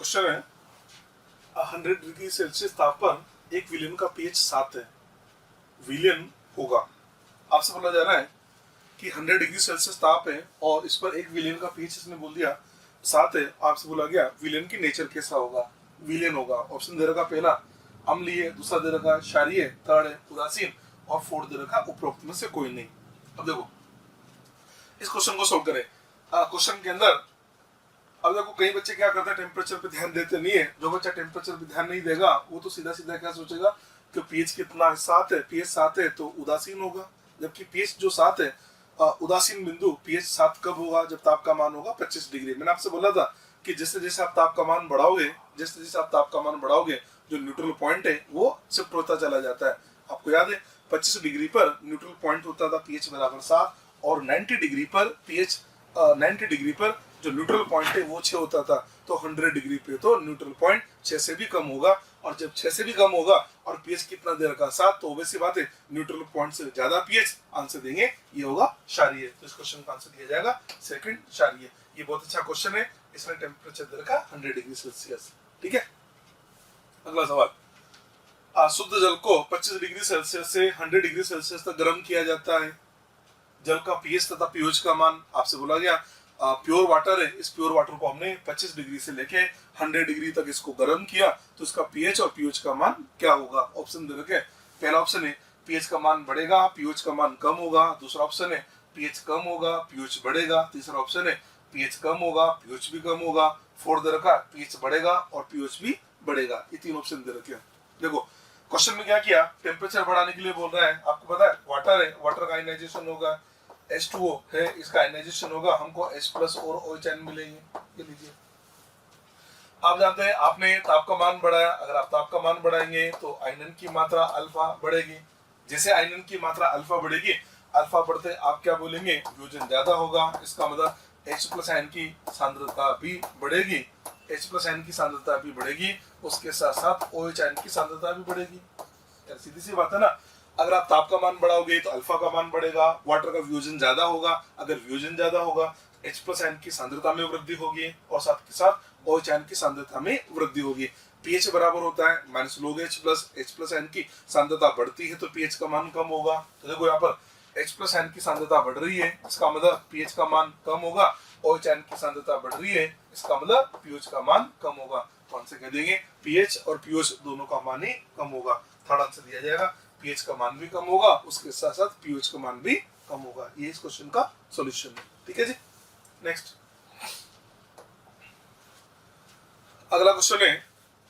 Question है 100 degree Celsius तापमान एक विलियन का पीएच 7 है, विलियन होगा। आपसे बोला जा रहा है कि 100 डिग्री सेल्सियस ताप है और इस पर एक विलियन का पीएच इसने बोल दिया 7 है। आपसे बोला गया विलियन की नेचर कैसा होगा, विलियन होगा। ऑप्शन दे रखा पहला अम्लीय, दूसरा दे रखा क्षारीय, थर्ड है उदासीन और फोर्थ दे रखा उपरोक्त में से कोई नहीं। अब देखो इस क्वेश्चन को सोल्व करें। क्वेश्चन के अंदर अब देखो कई बच्चे क्या करते हैं, टेम्परेचर पे ध्यान देते नहीं है। जो बच्चा टेम्परेचर पे ध्यान नहीं देगा वो तो सीधा सीधा क्या सोचेगा कि पीएच कितना है, 7 है, पीएच 7 है तो उदासीन होगा। जबकि पीएच जो 7 है, उदासीन बिंदु पीएच 7 कब होगा, जब ताप का मान होगा 25 डिग्री। मैंने आपसे बोला था कि जैसे जैसे आप ताप का मान बढ़ाओगे, जैसे जैसे आप ताप का मान बढ़ाओगे जो न्यूट्रल पॉइंट है वो शिफ्ट होता चला जाता है। आपको याद है 25 डिग्री पर न्यूट्रल पॉइंट होता था पीएच बराबर 7 और 90 डिग्री पर पीएच 90 डिग्री पर जो न्यूट्रल पॉइंट है वो 6 होता था। तो 100 डिग्री पे तो न्यूट्रल पॉइंट 6 से भी कम होगा, और जब 6 से भी कम होगा और पीएच कितना दे रखा 7, तो वैसी बात है न्यूट्रल पॉइंट से ज्यादा पीएच। आंसर देंगे ये होगा क्षारीय। तो इस क्वेश्चन का आंसर दिया जाएगा सेकंड, क्षारीय। ये बहुत अच्छा क्वेश्चन है, इसमें टेम्परेचर दे रखा 100 डिग्री सेल्सियस। ठीक है, अगला सवाल। शुद्ध जल को 25 डिग्री सेल्सियस से 100 डिग्री सेल्सियस तक गर्म किया जाता है। जल का पीएच तथा पीओएच का मान आपसे बोला गया। प्योर वाटर है, इस प्योर वाटर को हमने 25 डिग्री से लेके 100 डिग्री तक इसको गर्म किया, तो इसका पीएच और पीओएच का मान क्या होगा। ऑप्शन दे रखे। पहला ऑप्शन है पीएच का मान बढ़ेगा, पीओएच का मान कम होगा। दूसरा ऑप्शन है पीएच कम होगा, पीओएच बढ़ेगा। तीसरा ऑप्शन है पीएच कम होगा, पीओएच भी कम होगा। फोर्थ दे रखा पीएच बढ़ेगा और पीओएच भी बढ़ेगा। ये तीन ऑप्शन दे रखे। देखो क्वेश्चन में क्या किया, टेम्परेचर बढ़ाने के लिए बोल रहा है। आपको पता है वाटर है, वाटर का आयनाइजेशन होगा, H2O है, इसका आयनाइजेशन होगा, हमको H+ और OH मिलेंगे। ये लीजिए, आप जानते हैं आपने ताप का मान बढ़ाया, अगर आप ताप का मान बढ़ाएंगे तो आयनन की मात्रा अल्फा बढ़ेगी। जैसे आयनन की मात्रा अल्फा बढ़ेगी, अल्फा बढ़ते आप क्या बोलेंगे, वियोजन ज्यादा होगा। इसका मतलब H+ आयन की सांद्रता भी बढ़ेगी, H+ आयन की सांद्रता भी बढ़ेगी, उसके साथ साथ OH आयन की सांद्रता भी बढ़ेगी। यार सीधी सी बात है ना। अगर आप ताप का मान बढ़ाओगे तो अल्फा का मान बढ़ेगा, वाटर का वियोजन ज्यादा होगा। अगर वियोजन ज्यादा होगा H+ आयन की सांद्रता में वृद्धि होगी और साथ के साथ OH आयन की सांद्रता में वृद्धि होगी। पीएच बराबर होता है माइनस log H+, आयन की सांद्रता बढ़ती है तो पीएच का मान कम होगा। तो देखो यहाँ पर H+ आयन की सांद्रता बढ़ रही है, इसका मतलब पीएच का मान कम होगा। OH आयन की सांद्रता बढ़ रही है, इसका मतलब पीओएच का मान कम होगा। तो आंसर कह देंगे पीएच और पीओएच दोनों का मान ही कम होगा। थर्ड आंसर दिया जाएगा पीएच का मान भी कम होगा, उसके साथ साथ पीओएच का मान भी कम होगा। ये इस क्वेश्चन का सॉल्यूशन है। ठीक है जी, नेक्स्ट अगला क्वेश्चन है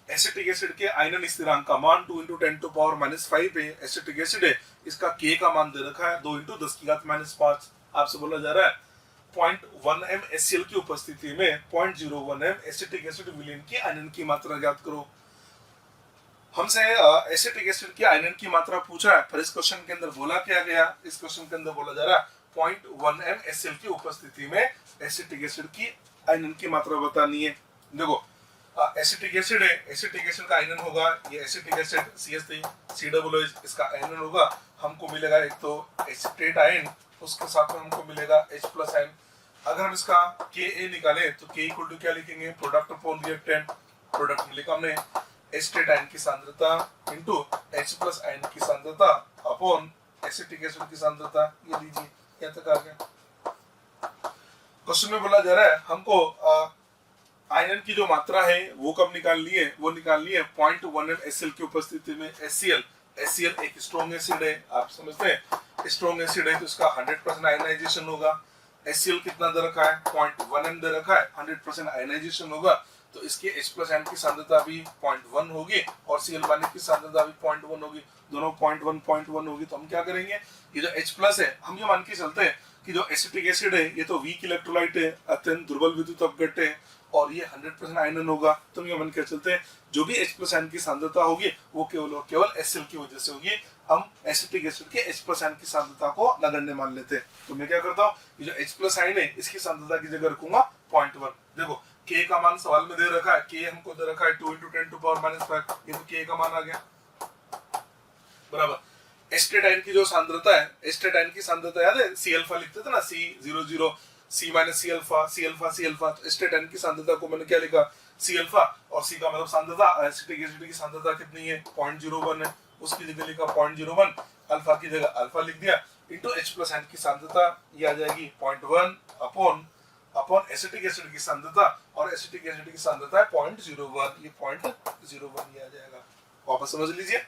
एसिटिक एसिड के आयनन स्थिरांक का मान 2 × 10⁻⁵ है। एसिटिक एसिड है, इसका के का मान दे रखा है 2 × 10⁻⁵। आपसे बोला जा रहा है 0.1 m HCl की उपस्थिति में 0.01 m एसिटिक एसिड विलयन की आयनन की मात्रा ज्ञात करो। हमसे एसिटिक एसिड की आयनन की मात्रा पूछा है, पर इस क्वेश्चन के अंदर बोला क्या गया, इस क्वेश्चन के अंदर बोला जा रहा है 0.1 m HCl की उपस्थिति में एसिटिक एसिड की आयनन की मात्रा बतानी है। देखो एसिटिक एसिड है, एसिटिक एसिड का आयनन होगा ये एसिटिक एसिड CH3COOH, इसका आयनन होगा हमको मिलेगा एक तो एसिटेट आयन, उसके साथ में हमको मिलेगा H+ आयन। अगर हम इसका Ka निकालें तो K = क्या लिखेंगे, प्रोडक्ट अपॉन रिएक्टेंट। प्रोडक्ट में लिखा हमने एसिटेट आयन की सांद्रता इनटू H+ आयन की सांद्रता अपॉन एसिटिक एसिड की सांद्रता। ये लीजिए यहाँ तक आ गया। क्वेश्चन में बोला जा रहा है हमको आयनन की जो मात्रा है वो कब निकालनी है, वो निकालनी है 0.1 m HCl की उपस्थिति में। HCl एक स्ट्रॉन्ग एसिड है, आप समझते हैं स्ट्रॉन्ग एसिड है तो इसका 100% आयनाइजेशन होगा। HCl कितना दे रखा है, 0.1 m दे रखा है, 100% आयनाइजेशन होगा तो इसके H+ आयन की सांद्रता भी 0.1 होगी और Cl- की सांद्रता भी 0.1 होगी, दोनों 0.1 होगी। तो हम क्या करेंगे, ये जो H+ है हम ये मान के चलते हैं कि जो एसिटिक एसिड है ये तो वीक इलेक्ट्रोलाइट है, अत्यंत दुर्बल विद्युत अपघट्य है और ये 100% आयनन होगा। तो हम ये मान के चलते हैं जो भी H+ आयन की सांद्रता होगी वो केवल HCl की वजह से होगी। हम एसिटिक एसिड के H+ आयन की सांद्रता को नगण्य मान लेते हैं। तो मैं क्या करता हूँ, ये जो H+ आयन है इसकी सांद्रता की जगह रखूंगा 0.1। देखो K का मान सवाल में दे रखा है, K हमको दे रखा है 2 × 10⁻⁵, ये तो K का मान आ गया बराबर। एसिटेट आयन की जो सांद्रता है, एसिटेट आयन की सांद्रता याद है C∝ लिखते थे ना, C00 C- C∝ तो एसिटेट आयन की सांद्रता को मैंने क्या लिखा सी अल्फा, और सी का मतलब सांद्रता, एसिटिक एसिड की सांद्रता कितनी है 0.01 है, उसकी जगह लिखा 0.01, अल्फा की जगह अल्फा लिख दिया, इंटू H प्लस एन की सांद्रता ये आ जाएगी 0.1 अपॉन एसिटिक एसिड की सांद्रता, और एसिटिक एसिड की सांद्रता है 0.01, ये 0.01 ये आ जाएगा। वापस समझ लीजिए,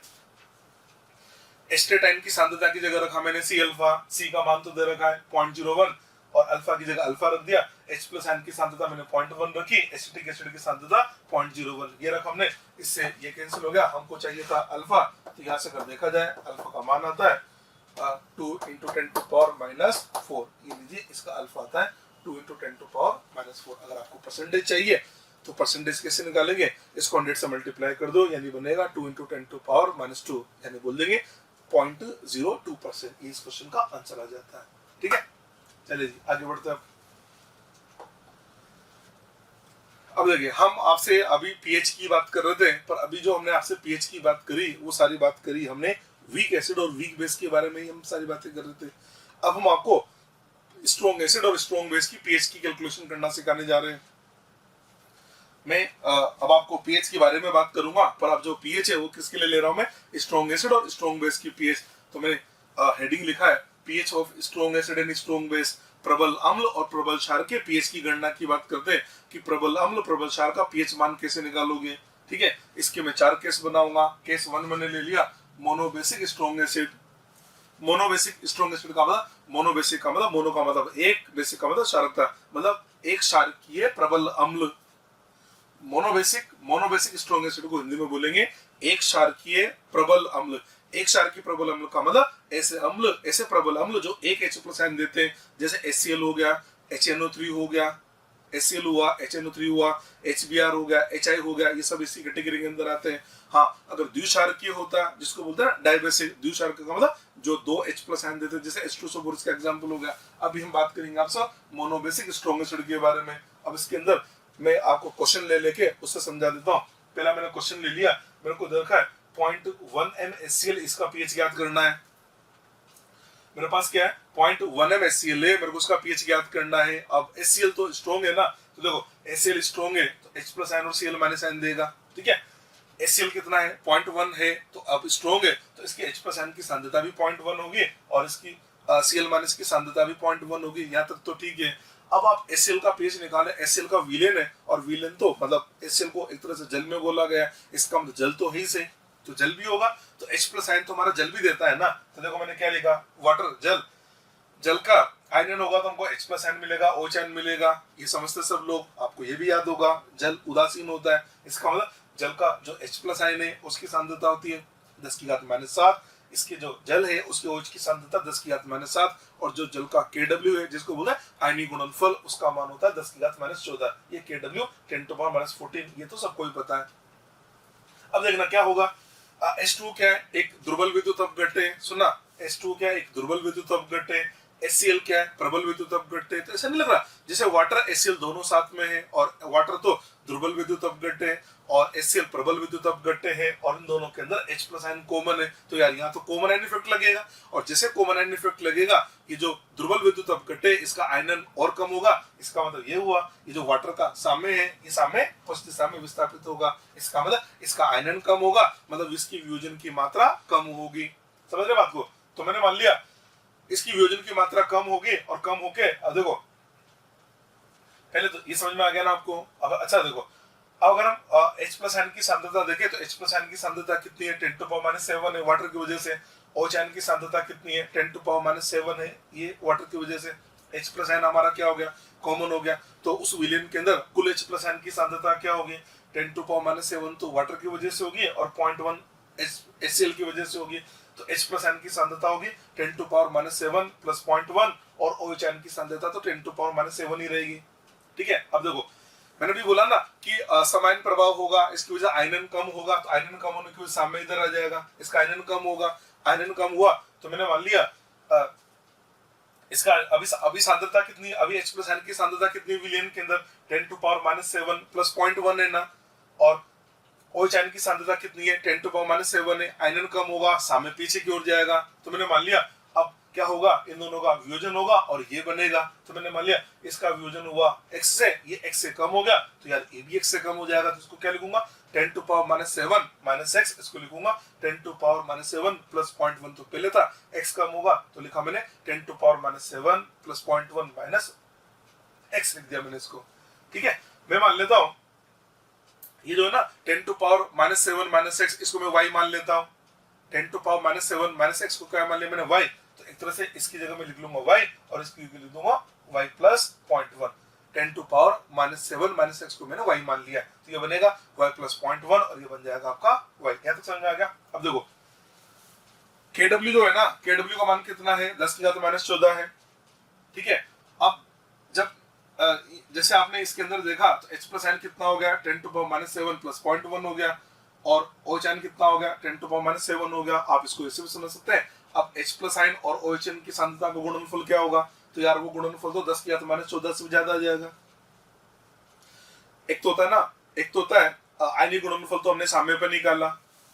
एस्टेटाइन की सांद्रता की जगह रखा मैंने सी अल्फा, सी का मान तो दे रखा है 0.01, और अल्फा की जगह अल्फा रख दिया, H प्लस एन की सांद्रता मैंने 0.1 रखी, एसिटिक एसिड की सांद्रता 0.01 ये रखा हमने, इससे ये कैंसिल हो गया, हमको चाहिए था अल्फा, तो यहाँ से अगर देखा जाए अल्फा का मान आता है 2 × 10⁻⁴, ये लीजिए इसका अल्फा आता है 2 × 10⁻⁴। अगर आपको परसेंटेज चाहिए तो परसेंटेज कैसे निकालेंगे, इसको 100 से मल्टीप्लाई कर दो, यानी बनेगा 2 × 10⁻², यानी बोल देंगे 0.02%, ये इस क्वेश्चन का आंसर आ जाता है। ठीक है, चलिए जी आगे बढ़ते हैं। अब देखिए, हम आपसे अभी पीएच की बात कर रहे थे, पर अभी जो हमने आपसे पीएच की बात करी वो सारी बात करी हमने वीक एसिड और वीक बेस के बारे में ही हम सारी बातें कर रहे थे। अब हम आपको स्ट्रॉन्ग एसिड और स्ट्रॉन्ग बेस की पीएच की कैलकुलेशन करना सिखाने जा रहे हैं। मैं अब आपको पीएच के बारे में बात करूंगा, पर अब जो पीएच है वो किसके लिए ले रहा हूं मैं, स्ट्रॉन्ग एसिड और स्ट्रॉन्ग बेस की पीएच। तो मैंने हेडिंग लिखा है pH of strong acid and strong base. प्रबल अम्ल और प्रबल क्षार के पीएच की गणना की बात करते हैं कि प्रबल अम्ल प्रबल क्षार का पीएच मान कैसे निकालोगे। ठीक है, इसके मैं 4 केस बनाऊंगा। केस 1 मैंने ले लिया monobasic strong acid. Monobasic strong acid का मतलब, मोनोबेसिक का मतलब, मोनो का मतलब एक, बेसिक का मतलब क्षारकता, मतलब एक क्षारकीय प्रबल अम्ल। मोनोबेसिक स्ट्रॉन्ग एसिड को हिंदी में बोलेंगे एक क्षारकीय प्रबल अम्ल। एक क्षारकीय प्रबल अम्ल का मतलब ऐसे प्रबल अम्ल जो एक H प्लस आयन देते हैं, जैसे HCl हो गया, HNO3 हो गया, HCl हुआ, HNO3 हुआ, HBr हो गया, HI हो गया, ये सब इसी कैटेगरी के अंदर आते हैं। हाँ, अगर द्विक्षारकीय होता है जिसको बोलते हैं डाइबेसिक, द्विक्षारकीय का मतलब जो 2 H प्लस आयन देते हैं, जैसे H2SO4 का एग्जांपल हो गया। अभी हम बात करेंगे आपसे मोनोबेसिक स्ट्रॉन्ग एसिड के बारे में। अब इसके अंदर मैं आपको क्वेश्चन ले लेके उससे समझा देता हूँ। पहला मैंने क्वेश्चन ले लिया, मेरे को देखा है 0.1 MgCl इसका पीएच ज्ञात करना है। मेरे पास क्या है 0.1 MgCl है, मेरे को उसका पीएच ज्ञात करना है। अब HCl तो स्ट्रॉन्ग है ना, तो देखो HCl स्ट्रॉन्ग है तो H प्लस आयन और Cl माइनस आयन देगा। ठीक है, HCl कितना है 0.1 है, तो अब स्ट्रॉन्ग है तो इसकी H प्लस आयन की सांद्रता भी 0.1 होगी और इसकी Cl माइनस की सांद्रता भी 0.1 होगी। यहाँ तक तो ठीक है। अब आप HCl का पीएच निकालें, HCl का विलेन है, और विलेन तो मतलब HCl को एक तरह से जल में बोला गया है, इसका मतलब जल तो है ही से, तो जल भी होगा तो H प्लस आयन तो हमारा जल भी देता है ना। तो देखो मैंने क्या लिखा, वाटर जल का आयन होगा तो हमको H प्लस आयन मिलेगा, OH आयन मिलेगा, ये समझते सब लोग। आपको ये भी याद होगा जल उदासीन होता है, इसका मतलब जल का जो H प्लस आयन है उसकी सांद्रता होती है 10⁻⁷, इसके जो जल है उसके OH की सांद्रता 10⁻⁷, और जो जल का Kw है जिसको बोलते हैं आयनिक गुणनफल, उसका मान होता है 10⁻14। ये Kw 10⁻14, ये तो सबको ही पता है। अब देखना क्या होगा, H2 क्या है, एक दुर्बल विद्युत अपघट्य है। सुना, H2 क्या है, एक दुर्बल विद्युत अपघट्य है। HCl क्या है, प्रबल विद्युत अपघट्य है। तो ऐसा नहीं लग रहा जैसे वाटर HCl दोनों साथ में है, और वाटर तो दुर्बल विद्युत अपघट्य है और HCl प्रबल विद्युत अपघट्य है, और इन दोनों के अंदर H प्लस आयन कॉमन है। तो यार यहाँ तो कॉमन आयन इफेक्ट लगेगा, और जैसे कॉमन आयन इफेक्ट लगेगा ये जो दुर्बल विद्युत अपघट्य है इसका आयनन और कम होगा। इसका मतलब ये हुआ, ये जो वाटर का साम्य है ये साम्य पश्च दिशा में विस्थापित होगा, इसका मतलब इसका आयनन कम होगा, मतलब इसकी वियोजन की मात्रा कम होगी। समझ रहे बात को। तो मैंने मान लिया इसकी वियोजन की मात्रा कम होगी, और कम होके अब देखो पहले तो ये समझ में आ गया ना आपको। अब अच्छा देखो, अब अगर हम H प्लस आयन की सांद्रता देखें तो H प्लस आयन की सांद्रता कितनी है 10⁻⁷ है वाटर की वजह से। OH आयन की सांद्रता कितनी है 10⁻⁷ है, ये वाटर की वजह से। H प्लस आयन हमारा क्या हो गया, कॉमन हो गया, तो उस विलेन के अंदर कुल H प्लस आयन की सांद्रता क्या होगी 10⁻⁷, तो वाटर की वजह से होगी, और 0.1 HCl की वजह से होगी। तो H प्लस आयन की सांद्रता होगी 10⁻⁷ प्लस 0.1, और OH आयन की सांद्रता तो 10⁻⁷ ही रहेगी। ठीक है, अब देखो मैंने भी बोला ना कि समान प्रभाव होगा, इसकी वजह आयनन कम होगा, तो आयनन कम होने की वजह साम्य इधर आ जाएगा, इसका आयनन कम होगा। आयनन कम हुआ तो मैंने मान लिया इसका अभी सांद्रता कितनी, अभी H प्लस आयन की सांद्रता कितनी विलेन के अंदर 10⁻⁷ प्लस 0.1 है ना, और OH आयन की सांद्रता कितनी है 10⁻⁷ है। आयनन कम होगा, साम्य पीछे की ओर जाएगा। तो मैंने मान लिया अब क्या होगा, इन दोनों का वियोजन होगा और ये बनेगा। तो मैंने मान लिया इसका वियोजन हुआ x से, ये x से कम हो गया, तो यार ये भी x से कम हो जाएगा, तो इसको क्या लिखूंगा 10 to power minus 7 minus x, इसको लिखूंगा 10 टू पावर माइनस 7 प्लस 0.1, तो पहले था x कम होगा तो लिखा मैंने 10 to power minus 7 plus 0.1 minus x लिख दिया मैंने इसको। ठीक है, मैं मान लेता हूं ये जो है ना 10 to power minus 7 minus x, इसको मैं y मान लेता हूं। 10 to power minus 7 minus x को क्या मान लिया मैंने y, तो एक तरह से इसकी जगह में लिख लूंगा y और इसकी जगह लिख दूंगा y plus 0.1। 10 to power minus 7 minus x को मैंने y मान लिया, तो ये बनेगा y प्लस 0.1 और ये बन जाएगा आपका y। यहाँ तक समझ में आ गया। अब देखो kw जो है ना, kw का मान कितना है 10 की घात माइनस 14 है। ठीक है, अब जब जैसे आपने इसके अंदर देखा तो h प्लस n कितना हो गया 10 टू पावर माइनस 7 प्लस 0.1 हो गया, और OHN कितना हो गया 10 टू पावर माइनस 7 हो गया। आप इसको ऐसे भी समझ सकते हैं। अब H प्लस आयन और OHN की सांद्रता का गुणनफल क्या होगा, तो यार वो गुणनफल तो 10 की घात माइनस 14 से भी ज्यादा आ जाएगा। एक तो होता है ना, एक तो होता है आयनिक गुणनफल, तो हमने साम्य पे निकाला।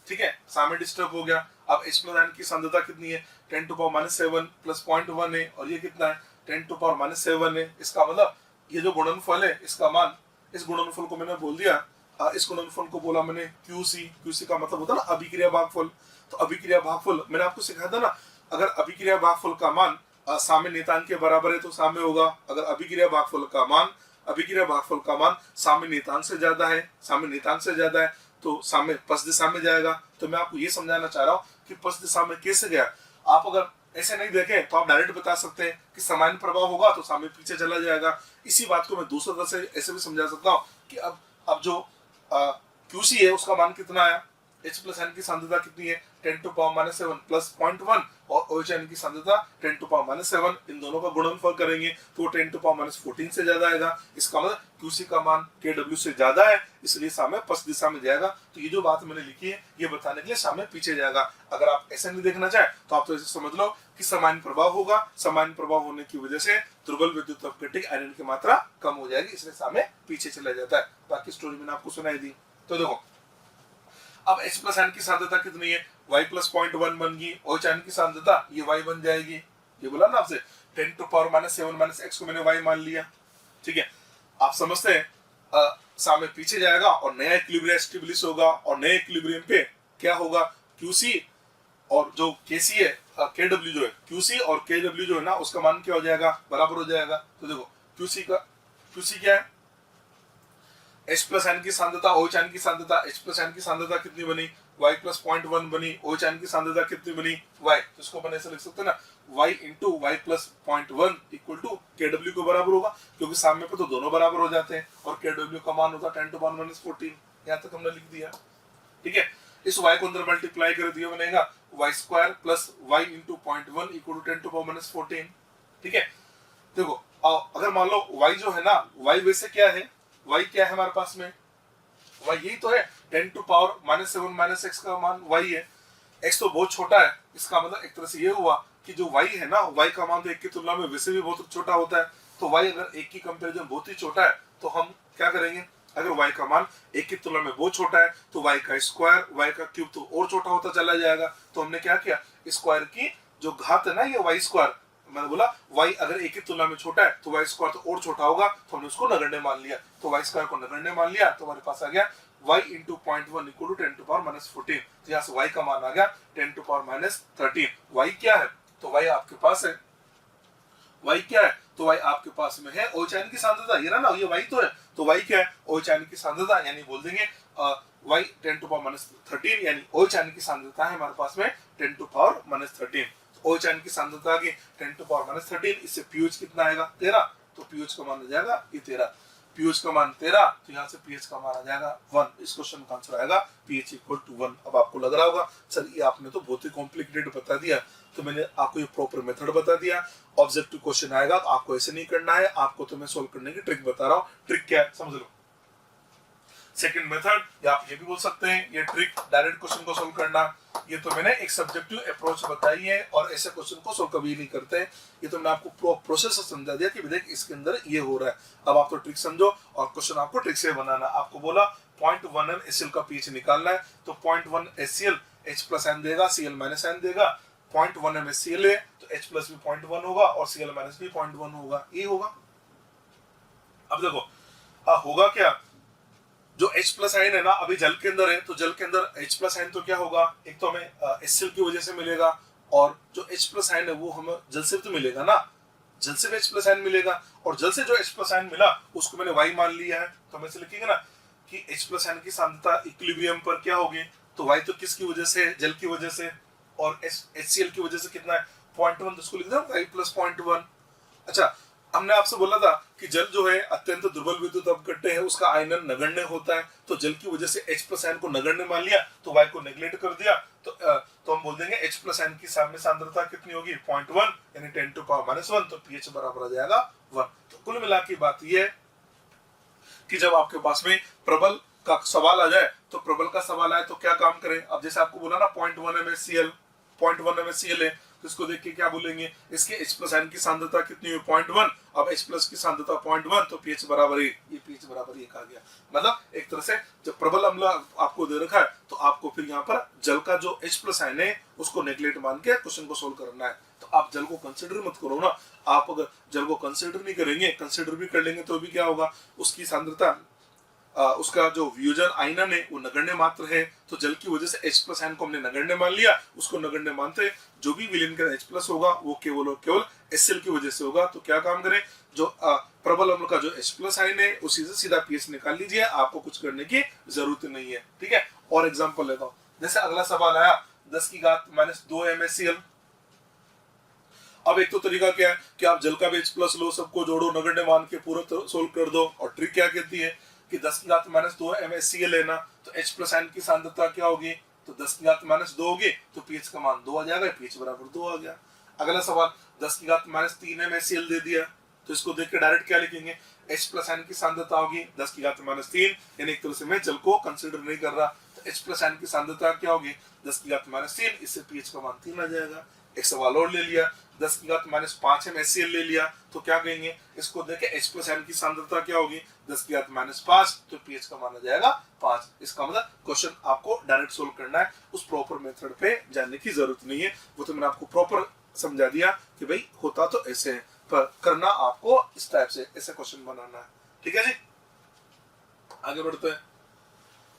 ठीक है, साम्य डिस्टर्ब हो गया। अब H प्लस आयन की सांद्रता कितनी है 10 टू पावर माइनस 7 प्लस 0.1 है, और ये कितना है 10 टू पावर माइनस 7 है। इसका मतलब ये जो गुणनफल है इसका मान, इस गुणनफल को मैंने बोल दिया, इस गुणनफल को बोला मैंने QC। QC का मतलब होता है ना अभिक्रिया भागफल। तो अभिक्रिया भागफल मैंने आपको सिखाया था ना, अगर अभिक्रिया भागफल का मान साम्य नियतांक के बराबर है तो साम्य होगा। अगर अभिक्रिया भागफल का मान साम्य नियतांक से ज्यादा है, साम्य नियतांक से ज्यादा है तो साम्य पश्च दिशा में जाएगा। तो मैं आपको ये समझाना चाह रहा हूँ कि पश्च दिशा में कैसे गया। आप अगर ऐसे नहीं देखें तो आप डायरेक्ट बता सकते हैं कि सामान्य प्रभाव होगा तो साम्य पीछे चला जाएगा। इसी बात को मैं दूसरी तरह से ऐसे भी समझा सकता हूँ कि अब जो QC है उसका मान कितना आया, H प्लस N की सांद्रता कितनी है 10 टू पावर माइनस 7 प्लस 0.1, और OHN की सांद्रता 10 टू पावर माइनस 7, इन दोनों का गुणनफल करेंगे तो 10 टू पावर माइनस 14 से ज्यादा आएगा। इसका मतलब QC का मान KW से ज्यादा है, इसलिए साम्य पश्च दिशा में जाएगा। तो ये जो बात मैंने लिखी है ये बताने के लिए साम्य पीछे जाएगा। अगर आप ऐसे नहीं देखना चाहे तो आप तो ऐसे समझ लो कि सामान्य प्रभाव होगा, सामान्य प्रभाव होने की वजह से दुर्बल विद्युत अपघटित आयरन की मात्रा कम हो जाएगी, इसलिए साम्य पीछे चला जाता है। बाकी स्टोरी मैंने आपको सुनाई दी। तो देखो अब H प्लस N की सांद्रता कितनी है y प्लस 0.1 बन गई, OHN की सांद्रता ये y बन जाएगी। ये बोला ना आपसे 10 to power minus 7 minus x को मैंने y मान लिया। ठीक है, आप समझते हैं सामने पीछे जाएगा और नया इक्विलिब्रियम एस्टेब्लिश होगा, और नए इक्विलिब्रियम पे क्या होगा QC और जो KC है KW जो है QC और KW जो है ना उसका मान क्या हो जाएगा, बराबर हो जाएगा। तो देखो QC क्या है H प्लस N की सांद्रता OHN की सांद्रता, H प्लस N की सांद्रता कितनी बनी y प्लस 0.1 बनी, OHN की सांद्रता कितनी बनी y, तो इसको अपन ऐसे लिख सकते हैं ना y into y plus 0.1 equal to KW को बराबर होगा, क्योंकि सामने पे तो दोनों बराबर हो जाते हैं और KW का मान होता है 10 टू पावर माइनस 14। यहाँ तक हमने लिख दिया। ठीक है, इस y को अंदर मल्टीप्लाई कर दिया बनेगा y square plus y into 0.1 equal to 10 to power minus 14। ठीक है, देखो अगर मान लो y जो है ना y वैसे क्या है, y क्या है हमारे पास में, y यही तो है 10 to power minus 7 minus x का मान y है। x तो बहुत छोटा है, इसका मतलब एक तरह से ये हुआ कि जो y है ना y का मान तो 1 की तुलना में वैसे भी बहुत छोटा होता है। तो y अगर 1 की कंपैरिजन बहुत ही छोटा है तो हम क्या करेंगे, अगर y का मान 1 की तुलना में बहुत छोटा है तो y का स्क्वायर y का क्यूब तो और छोटा होता चला जाएगा। तो हमने क्या किया, स्क्वायर की जो घात है ना ये y स्क्वायर, मैंने बोला y अगर 1 की तुलना में छोटा है तो y स्क्वायर तो और छोटा होगा, तो हमने उसको नगण्य मान लिया। तो y स्क्वायर को नगण्य मान लिया तो हमारे पास आ गया y into 0.1 equal to 10 to power minus 14। तो यहाँ से y का मान आ गया 10 टू पावर माइनस 13। y क्या है, तो y आपके पास है, y क्या है, तो y आपके पास में है OHN की सांद्रता, ये ना ये y तो है, तो y क्या है OHN की सांद्रता, यानी बोल देंगे y 10 टू पावर माइनस 13, यानी OHN की सांद्रता है हमारे पास में 10 टू पावर माइनस 13। OHN की सांद्रता आ गई 10 टू पावर माइनस 13, इससे pH कितना आएगा 13, तो pH का मान आ जाएगा ये 13, pH का मान 13, तो यहाँ से pH का मान आ जाएगा 1। इस क्वेश्चन का आंसर आएगा pH इक्वल टू 1। अब आपको लग रहा होगा सर ये आपने तो बहुत ही कॉम्प्लिकेटेड बता दिया, तो मैंने आपको ये प्रॉपर मेथड बता दिया। ऑब्जेक्टिव क्वेश्चन आएगा तो आपको ऐसे नहीं करना है, आपको तो मैं सोल्व करने की ट्रिक बता रहा हूँ। ट्रिक क्या है समझ लो, सेकंड मेथड, या आप ये भी बोल सकते हैं ये ट्रिक डायरेक्ट क्वेश्चन को सोल्व करना। ये तो मैंने एक सब्जेक्टिव अप्रोच बताई है और ऐसे क्वेश्चन को सोल्व कभी नहीं करते हैं। ये तो मैंने आपको प्रोसेस समझा दिया कि देख इसके अंदर ये हो रहा है। अब आप तो ट्रिक समझो और क्वेश्चन आपको ट्रिक से बनाना। आपको बोला 0.1 HCl का pH निकालना है, तो 0.1 HCl H प्लस N देगा, Cl माइनस N देगा, 0.1 MnCl है तो H प्लस भी 0.1 होगा और Cl माइनस भी 0.1 होगा, ये होगा। अब देखो होगा क्या, जो H प्लस आयन है ना अभी जल के अंदर है, तो जल के अंदर H प्लस आयन तो क्या होगा, एक तो हमें HCl की वजह से मिलेगा, और जो H प्लस आयन है वो हमें जल से तो मिलेगा ना, जल से भी H प्लस आयन मिलेगा, और जल से जो H प्लस आयन मिला उसको मैंने Y मान लिया है, तो हम ऐसे लिखेंगे ना कि H प्लस आयन की सांद्रता इक्विलिब्रियम पर क्या होगी, तो Y तो किसकी वजह से, जल की वजह से, और HCl की वजह से कितना है 0.1, तो उसको लिख दो Y प्लस 0.1। अच्छा, हमने आपसे बोला था कि जल जो है अत्यंत दुर्बल विद्युत अपघट्य है, उसका आयनन नगण्य होता है, तो जल की वजह से H प्लस आयन को नगण्य मान लिया, तो Y को नेग्लेक्ट कर दिया, तो हम बोल देंगे H प्लस आयन की साम्य सांद्रता कितनी होगी 0.1 यानी 10 टू पावर -1, तो pH बराबर आ जाएगा 1। तो कुल मिला के बात ये है कि जब आपके पास में प्रबल का सवाल आ जाए, तो प्रबल का सवाल आए तो क्या काम करें। अब जैसे आपको बोला ना 0.1 MnCl है, तो इसको देख के क्या बोलेंगे, इसके H प्लस आयन की सांद्रता कितनी हुई 0.1, अब H प्लस की सांद्रता 0.1, तो pH बराबर 1, ये pH बराबर 1 आ गया। मतलब एक तरह से जब प्रबल अम्ल आपको दे रखा है तो आपको फिर यहाँ पर जल का जो H प्लस आयन है उसको नेग्लेक्ट मान के क्वेश्चन को सोल्व करना है। तो आप जल को कंसिडर मत करो ना, आप अगर जल को कंसिडर नहीं करेंगे, कंसिडर भी कर लेंगे तो भी क्या होगा, उसकी सांद्रता उसका जो वियोजन आयनन है वो नगण्य मात्र है, तो जल की वजह से H प्लस आयन को हमने नगण्य मान लिया, उसको नगण्य मानते जो भी विलयन का H प्लस होगा वो केवल और केवल HCl की वजह से होगा। तो क्या काम करें, जो प्रबल अम्ल का जो H प्लस आयन है उसी से सीधा pH निकाल लीजिए, आपको कुछ करने की जरूरत नहीं है। ठीक है, और एग्जाम्पल लेता हूँ, जैसे अगला सवाल आया 10⁻² MnCl। अब एक तो तरीका क्या है कि आप जल का भी H प्लस लो, सबको जोड़ो, नगण्य मान के पूरा सोल्व कर दो, और ट्रिक क्या कहती है कि 10⁻² MnCl लेना, तो H प्लस आयन की सांद्रता क्या होगी, तो 10⁻² होगी, तो pH का मान 2 आ जाएगा, pH बराबर 2 आ गया। अगला सवाल 10⁻³ MnCl दे दिया, तो इसको देख के डायरेक्ट क्या लिखेंगे, H प्लस आयन की सांद्रता होगी 10⁻3, यानी एक तरह से मैं जल को कंसिडर नहीं कर रहा, तो H प्लस आयन की सांद्रता क्या होगी 10⁻3, इससे pH का मान 3 आ जाएगा। एक सवाल और ले लिया 10⁻5 MnCl ले लिया, तो क्या कहेंगे, इसको देखे H प्लस आयन की सांद्रता क्या होगी 10⁻5, तो pH का मान आ जाएगा 5। इसका मतलब क्वेश्चन आपको डायरेक्ट सोल्व करना है, उस प्रॉपर मेथड पे जाने की जरूरत नहीं है, वो तो मैंने आपको प्रॉपर समझा दिया कि भाई होता तो ऐसे है, पर करना आपको इस टाइप से, ऐसे क्वेश्चन बनाना है। ठीक है जी, आगे बढ़ते हैं।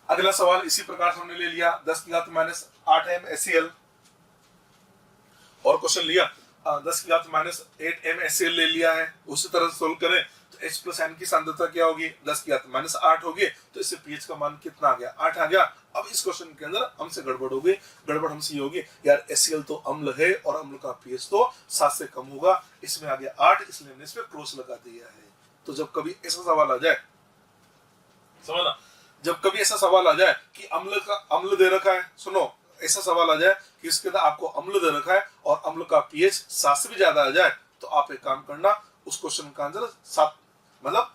अगला सवाल इसी प्रकार से हमने ले लिया 10⁻8 MnCl, और क्वेश्चन लिया 10⁻8 MnCl ले लिया है, उसी तरह सोल्व करें तो H प्लस आयन की सांद्रता क्या होगी 10⁻8 होगी, तो इससे pH का मान कितना आ गया 8 आ गया। अब इस क्वेश्चन के अंदर हमसे गड़बड़ हो गई, गड़बड़ हमसे ये होगी यार HCl तो अम्ल है और अम्ल का pH तो 7 से कम होगा, इसमें आ गया 8, इसलिए हमने इसमें क्रॉस लगा दिया है। तो जब कभी ऐसा सवाल आ जाए, समझना, जब कभी ऐसा सवाल आ जाए कि अम्ल दे रखा है, सुनो, ऐसा सवाल आ जाए कि इसके अंदर आपको अम्ल दे रखा है और अम्ल का pH 7 से भी ज्यादा आ जाए, तो आप एक काम करना, उस क्वेश्चन का आंसर 7, मतलब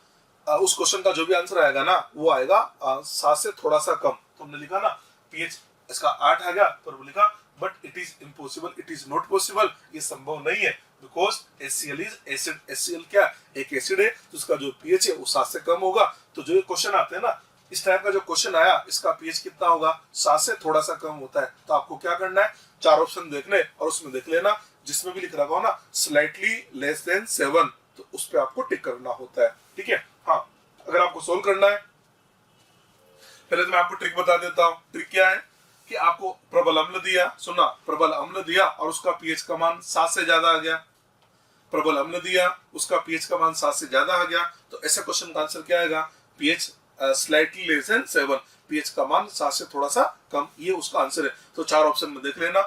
उस क्वेश्चन का जो भी आंसर आएगा ना वो आएगा 7 से थोड़ा सा कम। तो हमने लिखा ना pH इसका 8 आ गया, पर वो लिखा but it is impossible, it is not possible, ये संभव नहीं है, because HCl is acid. HCl क्या, एक एसिड है, तो उसका जो pH है वो 7 से कम होगा। तो जो ये क्वेश्चन आते हैं ना, इस टाइप का जो क्वेश्चन आया, इसका pH कितना होगा 7 से थोड़ा सा कम होता है, तो आपको क्या करना है, 4 ऑप्शन देखने और उसमें देख लेना जिसमें भी लिख रखा हो ना स्लाइटली लेस देन 7, तो उस पे आपको टिक करना होता है। ठीक है, हाँ, अगर आपको सोल्व करना है, पहले तो मैं आपको ट्रिक बता देता हूँ। ट्रिक क्या है कि आपको प्रबल अम्ल दिया, सुना, प्रबल अम्ल दिया और उसका pH का मान 7 से ज्यादा आ गया, प्रबल अम्ल दिया, उसका pH का मान 7 से ज्यादा आ गया, तो ऐसे क्वेश्चन का आंसर क्या आएगा, pH slightly less than 7, pH का मान 7 से थोड़ा सा कम, ये उसका आंसर है। तो 4 ऑप्शन में देख लेना,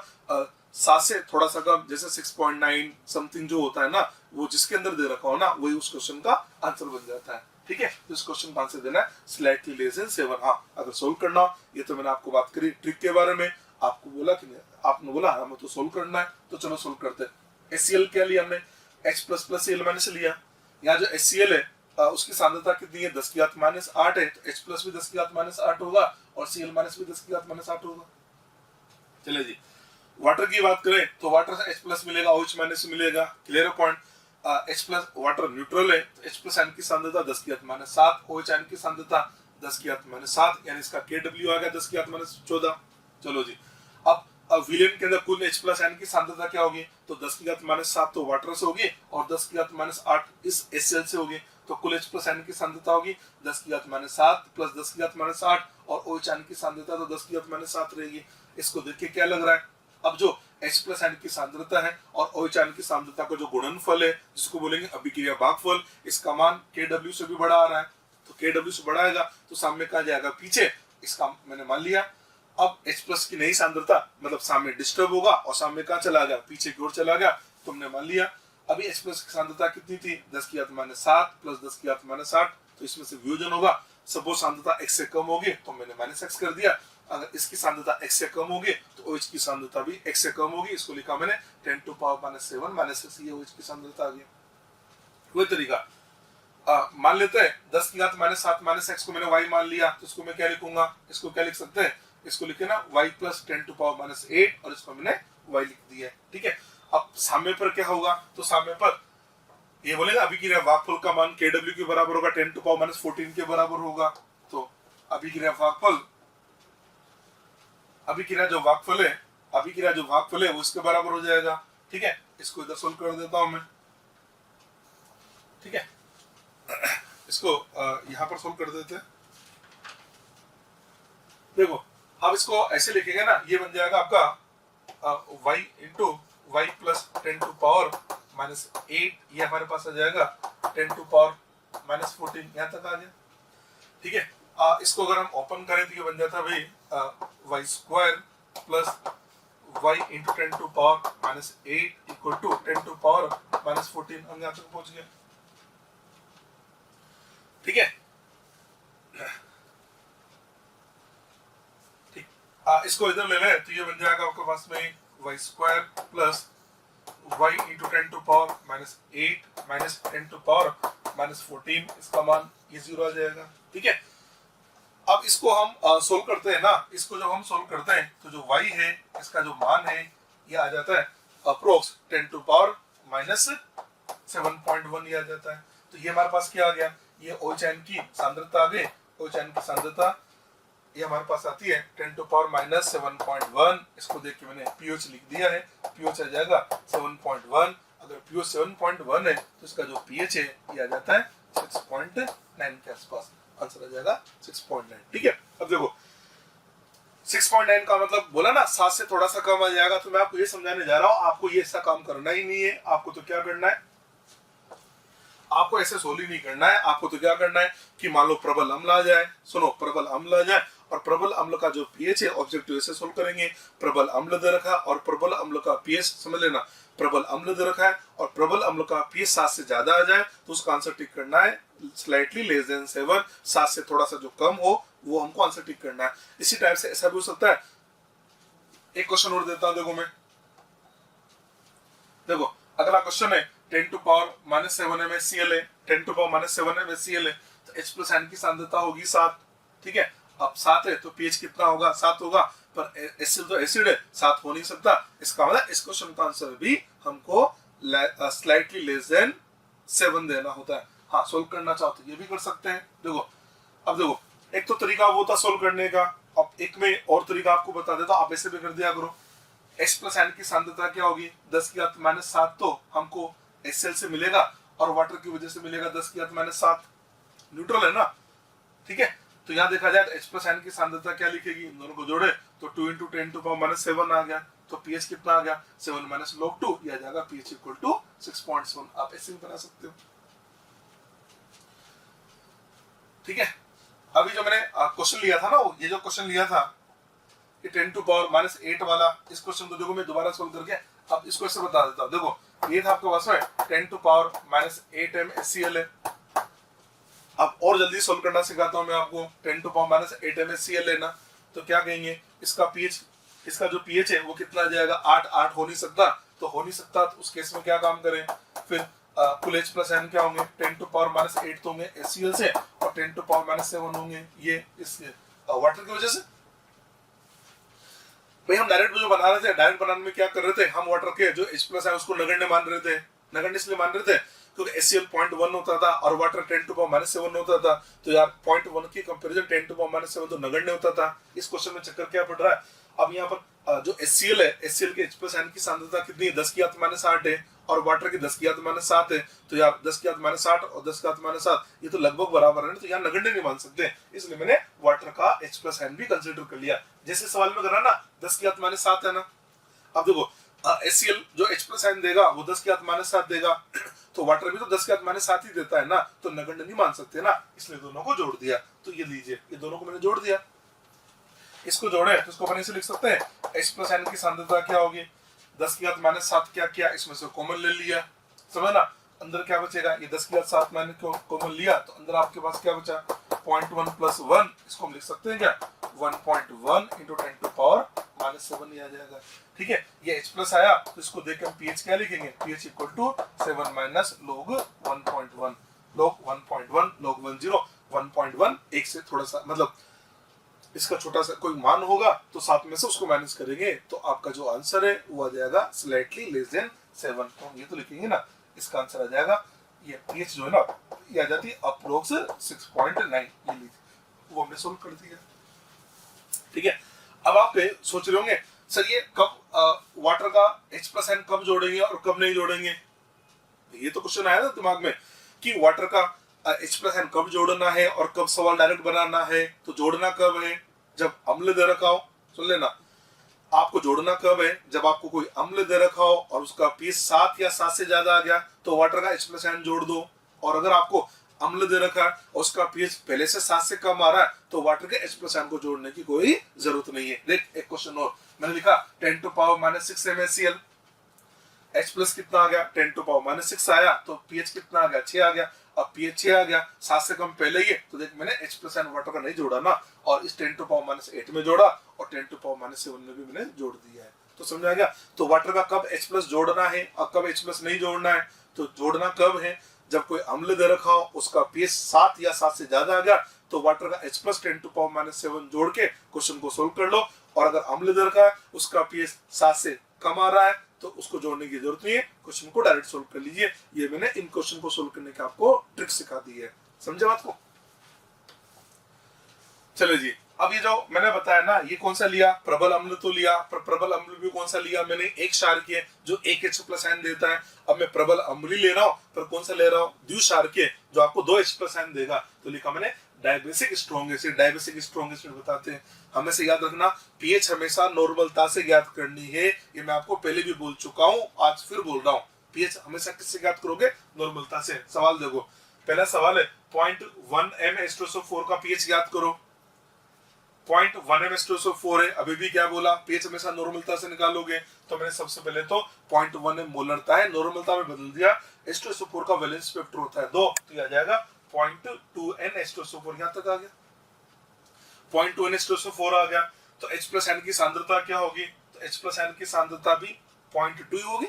7 से थोड़ा सा कम, जैसे 6.9 समथिंग जो होता है ना, वो जिसके अंदर दे रखा हो ना, वही उस क्वेश्चन का आंसर बन जाता है। ठीक है, तो इस क्वेश्चन का आंसर देना है स्लाइटली लेस देन 7। हाँ, अगर सोल्व करना हो, ये तो मैंने आपको बात करी ट्रिक के बारे में, आपको बोला कि आपने बोला हमें तो सोल्व करना है, तो चलो सोल्व करते हैं। HCl क्या लिया हमने, H++ Cl- लिया, यहाँ जो HCl है उसकी सांद्रता कितनी है 10⁻8 है, तो H प्लस भी 10⁻8 होगा और Cl माइनस भी 10⁻8 होगा। चलिए जी, वाटर की बात करें तो वाटर से H प्लस मिलेगा, OH माइनस मिलेगा, clear point. H plus water neutral है, तो H प्लस आयन की सांद्रता 10⁻7, OH आयन की सांद्रता 10⁻7, यानी इसका Kw आ गया 10⁻14। चलो जी, अब अब विलेन के अंदर कुल H प्लस N की सांद्रता क्या होगी, तो 10 की घात -7 तो वाटर से होगी और 10 की घात -8 इस HCl से होगी, तो कुल H प्लस N की सांद्रता होगी 10 की घात -7 प्लस 10 की घात -8 और OH की सांद्रता तो 10 की घात -7 रहेगी। इसको देख के क्या लग रहा है, अब जो H प्लस N की सांद्रता है और OH की सांद्रता का जो गुणनफल है जिसको बोलेंगे अभिक्रिया भागफल, इसका मान Kw से भी बड़ा आ रहा है, तो Kw से बड़ा आएगा तो सामने कहा जाएगा पीछे, इसका मैंने मान लिया। अब H प्लस की नई सांद्रता मतलब सामने डिस्टर्ब होगा और सामने कहाँ चला गया, पीछे की ओर चला गया, तुमने मान लिया। अभी H प्लस की सांद्रता कितनी थी, 10 की घात -7 प्लस 10 की घात -8, तो इसमें से वियोजन होगा, सपोज सांद्रता x से कम होगी तो मैंने -x कर दिया, अगर इसकी सांद्रता x से कम होगी तो OH की सांद्रता भी x से कम होगी, इसको लिखा मैंने 10 टू पावर -7 -6, ये OH की सांद्रता आ गई। वही तरीका मान लेते हैं 10 की घात -7 -x को मैंने y मान लिया, तो इसको मैं क्या लिखूंगा, इसको क्या लिख सकते हैं, इसको लिखे ना y प्लस 10 टू पावर -8 और इसको मैंने y लिख दिया है, ठीक है। अब साम्य पर क्या होगा, तो साम्य पर ये बोलेगा अभिक्रिया भागफल का मान Kw के बराबर होगा 10 टू पावर -14 के बराबर होगा, तो अभिक्रिया भागफल, अभिक्रिया जो भागफल है वो इसके बराबर हो जाएगा, ठीक है। इसको इधर सोल्व कर देता हूं मैं, ठीक है, इसको यहां पर सोल्व कर देते हैं। देखो अब इसको ऐसे लिखेंगे ना, ये बन जाएगा आपका y into y plus 10 to power -8, ये हमारे पास आ जाएगा 10 टू पावर -14, यहाँ तक आ गया, ठीक है। इसको अगर हम ओपन करें तो ये बन जाता है भाई y square plus y into 10 to power -8 equal to 10 to power -14, हम यहाँ तक पहुंच गए, ठीक है। ठीक, इसको इधर ले लें तो ये बन जाएगा आपके पास में y square plus y into 10 to power -8 minus 10 to power -14, इसका मान ये 0 आ जाएगा, ठीक है। अब इसको हम सोल्व करते हैं ना, इसको जब हम सोल्व करते हैं तो जो y है इसका जो मान है ये आ जाता है अप्रोक्स 10 टू पावर -7.1 ये आ जाता है, तो ये हमारे पास क्या आ गया, ये OH की सांद्रता आ गई, OH की सांद्रता ये हमारे पास आती है 10 टू पावर -7.1, इसको देख के मैंने pH लिख दिया है, pH आ जाएगा 7.1, अगर pH 7.1 है तो इसका जो pH है ये आ जाता है 6.9 के आसपास, आंसर आ जाएगा 6.9, ठीक है। अब देखो 6.9 का मतलब बोला ना 7 से थोड़ा सा कम आ जाएगा, तो मैं आपको ये समझाने जा रहा हूँ, आपको ये ऐसा काम करना ही नहीं है, आपको तो क्या करना है, आपको ऐसे सोल्व ही नहीं करना है, आपको तो क्या करना है कि मान लो प्रबल अम्ल आ जाए, सुनो प्रबल अम्ल आ जाए और प्रबल अम्ल का जो पीएच है ऑब्जेक्टिव ऐसे सोल्व करेंगे, प्रबल अम्ल दे रखा और प्रबल अम्ल का पीएच समझ लेना, प्रबल अम्ल दे रखा है और प्रबल अम्ल का पीएच 7 से ज्यादा आ जाए तो उसका आंसर टिक करना है स्लाइटली लेस देन 7, 7 से थोड़ा सा जो कम हो वो हमको आंसर टिक करना है। इसी टाइप से ऐसा भी हो सकता है, एक क्वेश्चन और देता हूं, देखो मैं, देखो अगला क्वेश्चन है 10 टू पावर -7 MgCl है, 10 टू पावर -7 MgCl है, तो H प्लस N की सांद्रता होगी 7, ठीक है। अब 7 है तो pH कितना होगा, 7 होगा, पर एसिड तो एसिड है 7 हो नहीं सकता, इसका मतलब इस क्वेश्चन का आंसर भी हमको स्लाइटली लेस देन 7 देना होता है। हाँ, सोल्व करना चाहो तो ये भी कर सकते हैं। देखो अब देखो, एक तो तरीका वो था सोल्व करने का, अब एक में और तरीका आपको बता देता हूं, आप ऐसे भी कर दिया करो। H प्लस N की सांद्रता क्या होगी, 10 की घात -7 तो हमको HCl से मिलेगा और वाटर की वजह से मिलेगा 10 की घात -7, न्यूट्रल है ना, ठीक है। तो यहाँ देखा जाए तो H प्लस N की सांद्रता क्या लिखेगी, इन दोनों को जोड़े तो 2 इंटू 10 टू पावर -7 आ गया, तो pH कितना आ गया 7 माइनस log 2, यह आ जाएगा pH इक्वल टू 6.7, आप ऐसे भी बना सकते हो, ठीक है। अभी जो मैंने क्वेश्चन लिया था ना, ये जो क्वेश्चन लिया था कि 10 टू पावर -8 वाला, इस क्वेश्चन को देखो मैं दोबारा सोल्व करके अब इसको ऐसे बता देता हूँ। देखो ये था आपके पास में 10 टू पावर -8 MgCl है, अब और जल्दी सोल्व करना सिखाता हूँ मैं आपको। 10 टू पावर -8 MgCl लेना, तो क्या कहेंगे, इसका pH, इसका जो pH है वो कितना आ जाएगा 8 हो नहीं सकता, तो हो नहीं सकता तो उस केस में क्या काम करें, फिर कुल H प्लस N क्या होंगे, 10 टू पावर -8 तो होंगे HCl से और 10 टू पावर -7 होंगे ये इस वाटर की वजह से। भाई हम डायरेक्ट जो बना रहे थे, डायरेक्ट बनाने में क्या कर रहे थे, हम वाटर के जो H प्लस है उसको नगण्य मान रहे थे, नगण्य इसलिए मान रहे थे क्योंकि HCl 0.1 होता था और वाटर 10 टू पावर -7 होता था, तो यार 0.1 की कंपैरिजन 10 टू पावर -7 तो नगण्य होता था। इस क्वेश्चन में चक्कर क्या पड़ रहा है, अब यहाँ पर जो HCl है, HCl के H+N की सांद्रता कितनी है, 10 की घात -8 है और वाटर की 10 की घात -7 है। तो यार 10 की घात -8 और 10 की घात -7 ये तो लगभग बराबर है, तो यहाँ नगण्य नहीं मान सकते, इसलिए मैंने वाटर का H+N भी कंसीडर कर लिया। जैसे सवाल में करा ना, 10 की घात -7 है ना, अब देखो HCl जो H+N देगा वो 10 की घात -7 देगा, तो वाटर भी तो 10 की घात -7 ही देता है ना, तो नगण्य नहीं मान सकते ना, इसलिए दोनों को जोड़ दिया। तो ये लीजिए, ये दोनों को मैंने जोड़ दिया। इसको जोड़े तो इसको अपन ऐसे लिख सकते हैं, H+N की सांद्रता क्या होगी, 10 की घात -7 क्या किया, इसमें से कॉमन ले लिया, समझ ना, अंदर क्या बचेगा, ये 10 की घात 7 मैंने कॉमन लिया, तो अंदर आपके पास क्या बचा 0.1 + 1, इसको हम लिख सकते हैं क्या 1.1 × 10⁻⁷ ही आ जाएगा। ठीक है, ये H+ आया तो इसको देख के हम pH क्या लिखेंगे, pH = 7 - log 1.1 log 1.1 log 10 1.1 एक से थोड़ा सा मतलब इसका छोटा सा कोई मान होगा तो साथ में से उसको माइनस करेंगे, तो आपका जो आंसर है वो आ जाएगा स्लाइटली लेस देन 7। तो ये तो लिखेंगे ना, इसका आंसर आ जाएगा, ये pH जो है ना ये आ जाती है अप्रोक्स 6.9, ये लीजिए, वो हमने सोल्व कर दिया। ठीक है, अब आप सोच रहे होंगे सर ये कब वाटर का H+N कब जोड़ेंगे और कब नहीं जोड़ेंगे, ये तो क्वेश्चन आया ना दिमाग में कि वाटर का H+N कब जोड़ना है और कब सवाल डायरेक्ट बनाना है। तो जोड़ना कब है, जब अम्ल दे रखा हो, सुन लेना, आपको जोड़ना कब है, जब आपको कोई अम्ल दे रखा हो और उसका pH 7 या 7 से ज्यादा आ गया तो वाटर का H+N जोड़ दो, और अगर आपको अम्ल दे रखा है और उसका pH पहले से 7 से कम आ रहा है तो वाटर के H+N को जोड़ने की कोई जरूरत नहीं है। देख एक क्वेश्चन और मैंने लिखा 10⁻⁻6 MnCl, H+ कितना आ गया 10⁻⁻6 आया, तो pH कितना आ गया 6 आ गया, अब pH 6 आ गया, 7 से कम पहले ही है, तो देख मैंने H+N वाटर का नहीं जोड़ा ना, और इस 10⁻8 में जोड़ा और 10⁻7 में भी मैंने जोड़ दिया है। तो समझ आ गया, तो वाटर का कब H+ जोड़ना है और कब H+ नहीं जोड़ना है। तो जोड़ना कब है, जब कोई अम्ल दे रखा हो उसका pH 7 या 7 से ज्यादा आ गया तो वाटर का H+ 10⁻7 जोड़ के क्वेश्चन को सोल्व कर लो, और अगर अम्ल दे रखा है उसका pH 7 से कम आ रहा है तो उसको जोड़ने की जरूरत नहीं है, क्वेश्चन को डायरेक्ट सोल्व कर लीजिए। ये मैंने इन क्वेश्चन को सोल्व करने का आपको ट्रिक सिखा दी है, समझे बात को। चलो जी, अब ये जो मैंने बताया ना, ये कौन सा लिया, प्रबल अम्ल तो लिया, पर प्रबल अम्ल भी कौन सा लिया मैंने, एक क्षारकीय जो एक H+N देता है। अब मैं प्रबल अम्ल ले रहा हूँ, पर कौन सा ले रहा हूँ, द्विक्षारकीय जो आपको 2 H+N देगा, तो लिखा मैंने dibasic strong acid. Dibasic strong acid बताते हैं, हमें से याद रखना pH हमेशा नॉर्मलता से ज्ञात करनी है, ये मैं आपको पहले भी बोल चुका हूँ, आज फिर बोल रहा हूँ, pH हमेशा किससे ज्ञात करोगे, नॉर्मलता से। सवाल देखो, पहला सवाल है 0.1 m/H2SO4 का pH ज्ञात करो, 0.1 m/H2SO4 है, अभी भी क्या बोला, pH हमेशा नॉर्मलता से निकालोगे, तो मैंने सबसे पहले तो 0.1 m मोलरता है, नॉर्मलता में बदल दिया, H2SO4 का वैलेंस स्पेक्ट्रम होता है 2, तो यह आ जाएगा 0.2 N/H2SO4, यहां तक आ गया, 0.2 N/H2SO4 आ गया। तो H+N की सांद्रता क्या होगी, तो H+N की सांद्रता भी 0.2 होगी,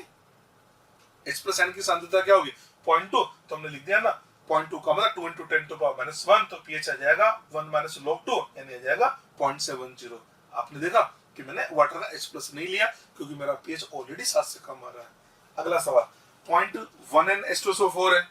H+N की सांद्रता क्या होगी 0.2, तो हमने लिख दिया ना 0.2 का मतलब 2 × 10⁻⁻1, तो pH आ जाएगा 1 - log 2 यानी आ जाएगा 0.70। आपने देखा कि मैंने वाटर का H+ नहीं लिया क्योंकि मेरा pH ऑलरेडी 7 से कम आ रहा है। अगला सवाल 0.1 N/H2SO4 है।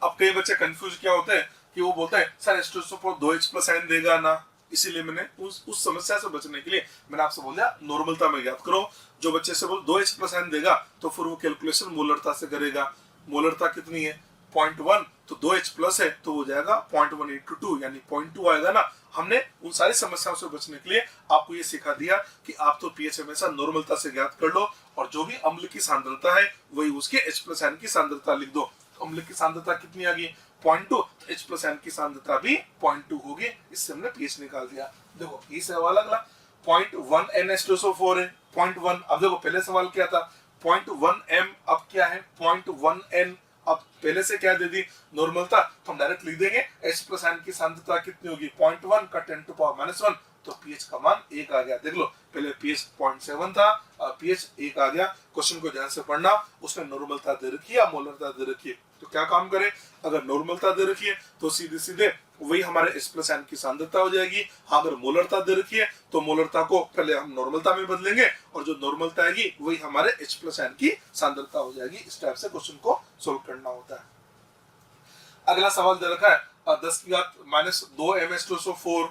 अब कई बच्चे कंफ्यूज क्या होते हैं कि वो बोलते हैं सर H2SO4 2 H+N देगा ना, इसीलिए मैंने उस समस्या से बचने के लिए मैंने आपसे बोल दिया नॉर्मलता में ज्ञात करो। जो बच्चे से बोल 2 H+N देगा तो फिर वो कैलकुलेशन मोलरता से करेगा, मोलरता कितनी है 0.1, तो 2 H+ है तो हो जाएगा 0.1 × 2 यानी 0.2 आएगा ना। हमने उन सारी समस्याओं से बचने के लिए आपको ये सिखा दिया कि आप तो pH हमेशा नॉर्मलता से ज्ञात कर लो, और जो भी अम्ल की सांद्रता है वही उसके H+N की सांद्रता लिख दो। अम्ल की सांद्रता कितनी आ गई 0.2, तो H+N की सांद्रता भी 0.2 होगी, इससे हमने pH निकाल दिया। देखो ये सवाल अगला 0.1 N/H2SO4 है 0.1। अब देखो पहले सवाल क्या था 0.1 m, अब क्या है 0.1 n, अब पहले से क्या दे दी नॉर्मलता, तो हम डायरेक्ट लिख देंगे H+N की सांद्रता कितनी होगी 0.1 का 10⁻⁻1, तो pH का मान 1 आ गया। देख लो पहले pH 0.7 था, pH 1 आ गया। क्वेश्चन को ध्यान से पढ़ना, उसने नॉर्मलता दे रखी है या मोलरता दे रखी है, तो क्या काम करे, अगर नॉर्मलता दे रखी है तो सीधे सीधे वही हमारे H+N की सांद्रता हो जाएगी। हाँ अगर मोलरता दे रखी है तो मोलरता को पहले हम नॉर्मलता में बदलेंगे और जो नॉर्मलता आएगी वही हमारे H+N की सांद्रता हो जाएगी। इस टाइप से क्वेश्चन को सोल्व करना होता है। अगला सवाल दे रखा है 10⁻² MH2SO4।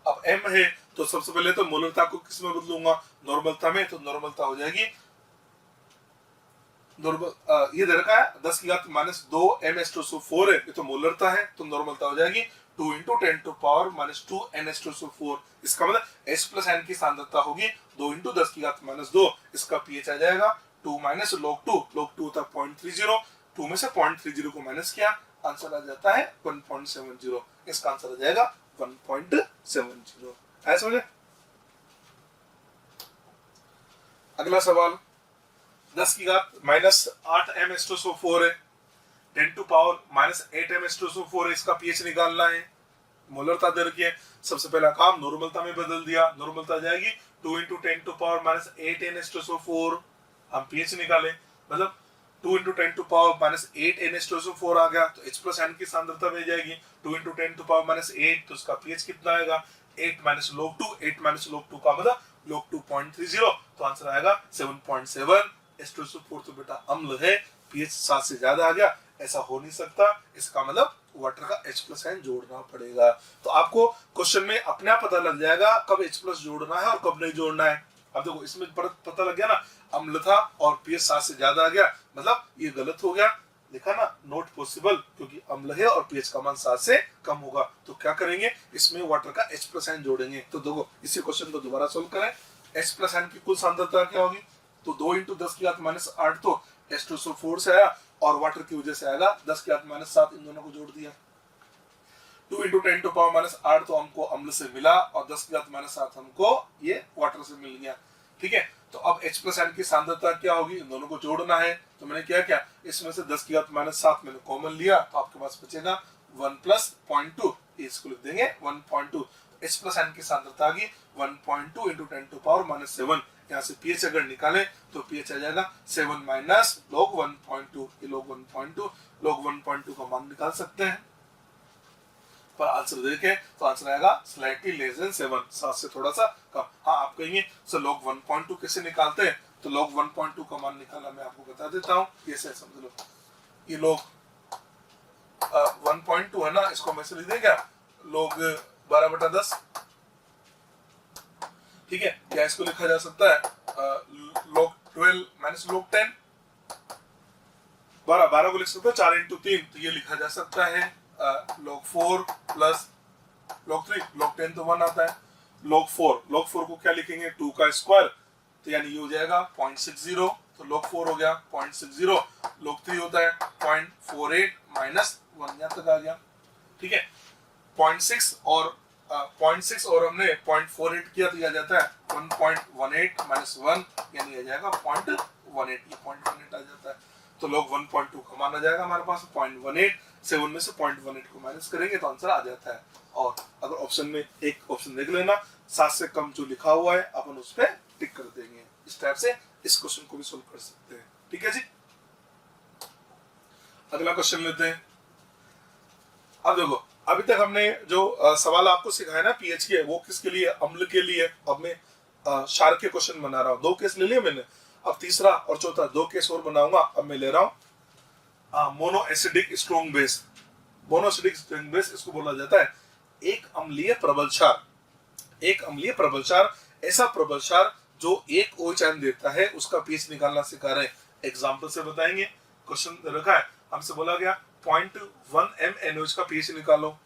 अब m है तो सबसे पहले तो मोलरता को किस में बदलूंगा, नॉर्मलता में, तो नॉर्मलता हो जाएगी नॉर्मल ये दे रखा है 10 की घात माइनस 2 N/4 है, ये तो मोलरता है, तो नॉर्मलता हो जाएगी 2 × 10⁻⁻2 N/4। इसका मतलब H प्लस N की सांद्रता होगी 2 × 10 की घात माइनस 2, इसका pH आ जाएगा 2 - log 2 होता है 0.30, 2 में से 0.30 को माइनस किया, आंसर आ जाता है 1.70, इसका आंसर आ जाएगा 1.70। ऐसा समझे। अगला सवाल 10 की घात माइनस 8 M/4 है, 10⁻⁻8 M/4 है, इसका pH निकालना है, मोलरता दे रखी है। सबसे पहला काम नॉर्मलता में बदल दिया, नॉर्मलता जाएगी 2 × 10⁻⁻8 N/4, हम pH निकाले, मतलब 2 × 10⁻⁻8 N/4 आ गया, तो H प्लस N की सांद्रता मिल जाएगी 2 × 10⁻�8, तो उसका pH कितना आएगा 8 - log 2, 8 - log 2 का मतलब log 2 0.30, तो आंसर आएगा 7.7 H2SO4। तो बेटा अम्ल है, pH 7 से ज्यादा आ गया, ऐसा हो नहीं सकता, इसका मतलब वाटर का H प्लस N जोड़ना पड़ेगा। तो आपको क्वेश्चन में अपने आप पता लग जाएगा कब H प्लस जोड़ना है और कब नहीं जोड़ना है। अब देखो इसमें पता लग गया ना, अम्ल था और pH 7 से ज्यादा आ गया, मतलब ये गलत हो गया, देखा ना, नॉट पॉसिबल, क्योंकि अम्ल है और pH का मान 7 से कम होगा। तो क्या करेंगे, इसमें वाटर का H प्लस N जोड़ेंगे। तो देखो इसी क्वेश्चन को दोबारा सोल्व करें, H प्लस N की कुल सांद्रता क्या होगी, तो 2 × 10 की घात माइनस 8 तो H2SO4 से आया और वाटर की वजह से आएगा 10 की घात माइनस 7, इन दोनों को जोड़ दिया, 2 × 10⁻⁻8 तो हमको अम्ल से मिला और 10 की घात माइनस 7 हमको ये वाटर से मिल गया। ठीक है, तो अब H प्लस N की सांद्रता क्या होगी, इन दोनों को जोड़ना है। तो मैंने क्या इसमें से 10 की घात माइनस 7 मैंने कॉमन लिया, तो आपके पास बचेगा 1 + 0.2, इसको लिख देंगे 1.2। H प्लस N की सांद्रता आ गई 1.2 × 10⁻⁻7, यहाँ से pH अगर निकाले तो pH आ जाएगा 7 - log 1.2, ये log 1.2, log 1.2 का मान निकाल सकते हैं, पर आंसर देखें तो आंसर आएगा स्लाइटली लेस देन 7, 7 से थोड़ा सा कम। हाँ आप कहेंगे सर log 1.2 कैसे निकालते हैं, तो log 1.2 का मान निकालना मैं आपको बता देता हूँ, ये से समझ लो, ये log 1.2 है ना, इसको मैं से लिख देगा log 12/10, ठीक है, क्या इसको लिखा जा सकता है log 12 - log 10, 12 को लिख सकते हैं 4 × 3, तो ये लिखा जा सकता है log 4 + log 3, log 10 तो 1 आता है, log 4 को क्या लिखेंगे 2 का स्क्वायर, तो यानी ये हो जाएगा 0.60, तो log 4 हो गया 0.60, log 3 होता है 0.48 - 1, यहाँ तक आ गया। ठीक है, 0.6 और हमने 0.48 किया तो यह आ जाता है 1.18 - 1, यानी आ जाएगा 0.18, ये 0.18 आ जाता है। तो log 1.2 का मान आ जाएगा हमारे पास 0.18, 7 में से 0.18 को माइनस करेंगे तो आंसर आ जाता है। और अगर ऑप्शन में एक ऑप्शन देख लेना 7 से कम जो लिखा हुआ है अपन उस पर टिक कर देंगे, इस टाइप से इस क्वेश्चन को भी सोल्व कर सकते हैं। ठीक है जी, अगला क्वेश्चन लेते हैं। अब देखो अभी तक हमने जो सवाल आपको सिखाया ना पीएच के, वो किसके लिए, अम्ल के लिए। अब मैं क्षार के क्वेश्चन बना रहा हूँ, 2 केस ले लिए मैंने, अब तीसरा और चौथा 2 केस और बनाऊंगा। अब मैं ले रहा हूँ mono acidic strong base. Mono acidic strong base इसको बोला जाता है एक अम्लीय प्रबल क्षार। एक अम्लीय प्रबल क्षार ऐसा प्रबल क्षार जो एक OH आयन देता है, उसका पीएच निकालना सिखा रहे हैं। एग्जाम्पल से बताएंगे, क्वेश्चन रखा है, हमसे बोला गया 0.1 m NaOH का पीएच निकालो।